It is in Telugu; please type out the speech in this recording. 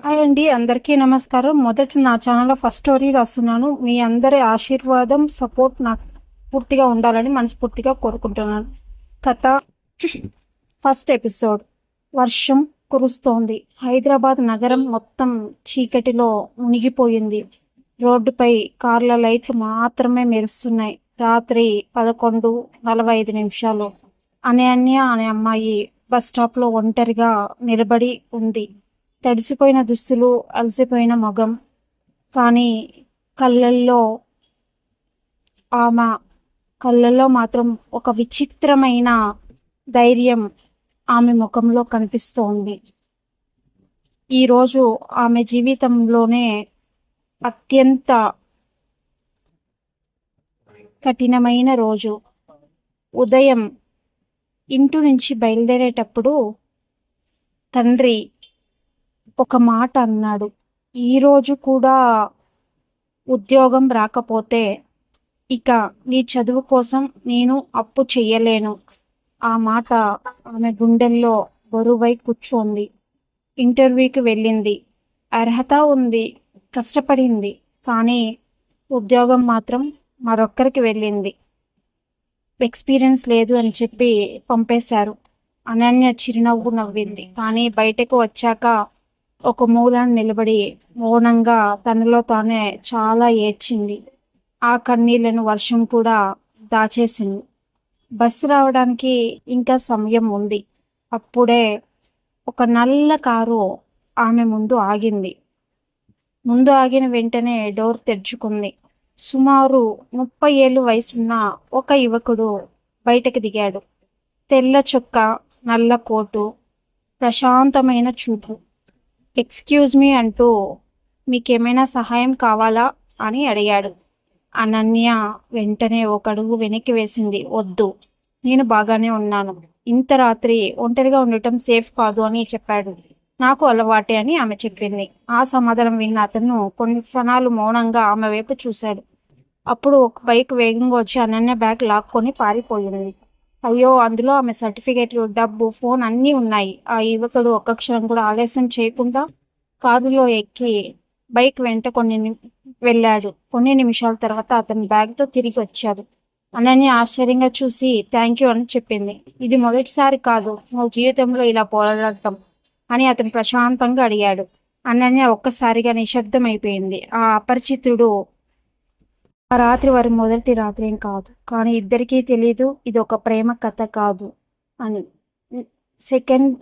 హాయ్ అండి, అందరికీ నమస్కారం. మొదట నా ఛానల్లో ఫస్ట్ స్టోరీ రాస్తున్నాను. మీ అందరి ఆశీర్వాదం, సపోర్ట్ నాకు పూర్తిగా ఉండాలని మనస్ఫూర్తిగా కోరుకుంటున్నాను. కథ ఫస్ట్ ఎపిసోడ్. వర్షం కురుస్తోంది. హైదరాబాద్ నగరం మొత్తం చీకటిలో మునిగిపోయింది. రోడ్డుపై కార్ల లైట్లు మాత్రమే మెరుస్తున్నాయి. రాత్రి 11:45. అనన్య అనే అమ్మాయి బస్ స్టాప్లో ఒంటరిగా నిలబడి ఉంది. తడిసిపోయిన దుస్తులు, అలసిపోయిన మొగం. కానీ కళ్ళల్లో ఆమె కళ్ళల్లో మాత్రం ఒక విచిత్రమైన ధైర్యం ఆమె ముఖంలో కనిపిస్తోంది. ఈరోజు ఆమె జీవితంలోనే అత్యంత కఠినమైన రోజు. ఉదయం ఇంటి నుంచి బయలుదేరేటప్పుడు తండ్రి ఒక మాట అన్నాడు. ఈరోజు కూడా ఉద్యోగం రాకపోతే ఇక నీ చదువు కోసం నేను అప్పు చెయ్యలేను. ఆ మాట ఆమె గుండెల్లో బరువై కూర్చోంది. ఇంటర్వ్యూకి వెళ్ళింది. అర్హత ఉంది, కష్టపడింది. కానీ ఉద్యోగం మాత్రం మరొక్కరికి వెళ్ళింది. ఎక్స్పీరియన్స్ లేదు అని చెప్పి పంపేశారు. అనన్య చిరునవ్వు నవ్వింది. కానీ బయటకు వచ్చాక ఒక మూలన నిలబడి మౌనంగా తనలో తానే చాలా ఏడ్చింది. ఆ కన్నీళ్లను వర్షం కూడా దాచేసింది. బస్సు రావడానికి ఇంకా సమయం ఉంది. అప్పుడే ఒక నల్ల కారు ఆమె ముందు ఆగింది. ముందు ఆగిన వెంటనే డోర్ తెరుచుకుంది. సుమారు 30 ఏళ్ళు వయసున్న ఒక యువకుడు బయటకు దిగాడు. తెల్ల చొక్కా, నల్ల కోటు, ప్రశాంతమైన చూపు. ఎక్స్క్యూజ్ మీ అంటూ మీకేమైనా సహాయం కావాలా అని అడిగాడు. అనన్య వెంటనే ఒక అడుగు వెనక్కి వేసింది. వద్దు, నేను బాగానే ఉన్నాను. ఇంత రాత్రి ఒంటరిగా ఉండటం సేఫ్ కాదు అని చెప్పాడు. నాకు అలవాటే అని ఆమె చెప్పింది. ఆ సమాధానం విన్న అతను కొన్ని క్షణాలు మౌనంగా ఆమె వైపు చూశాడు. అప్పుడు ఒక బైక్ వేగంగా వచ్చి అనన్య బ్యాగ్ లాక్కొని పారిపోయింది. అయ్యో, అందులో ఆమె సర్టిఫికేట్లు, డబ్బు, ఫోన్ అన్నీ ఉన్నాయి. ఆ యువకుడు ఒక్క క్షణం కూడా ఆలస్యం చేయకుండా కారులో ఎక్కి బైక్ వెంట వెళ్ళాడు. కొన్ని నిమిషాల తర్వాత అతని బ్యాగ్తో తిరిగి వచ్చాడు. అనన్య ఆశ్చర్యంగా చూసి థ్యాంక్ యూ అని చెప్పింది. ఇది మొదటిసారి కాదు నువ్వు జీవితంలో ఇలా పోరాడటం అని అతను ప్రశాంతంగా అడిగాడు. అనన్య ఒక్కసారిగా నిశ్శబ్దం అయిపోయింది. ఆ అపరిచితుడు ఆ రాత్రి వారి మొదటి రాత్రి ఏం కాదు, కానీ ఇద్దరికీ తెలీదు ఇది ఒక ప్రేమ కథ కాదు అని. సెకండ్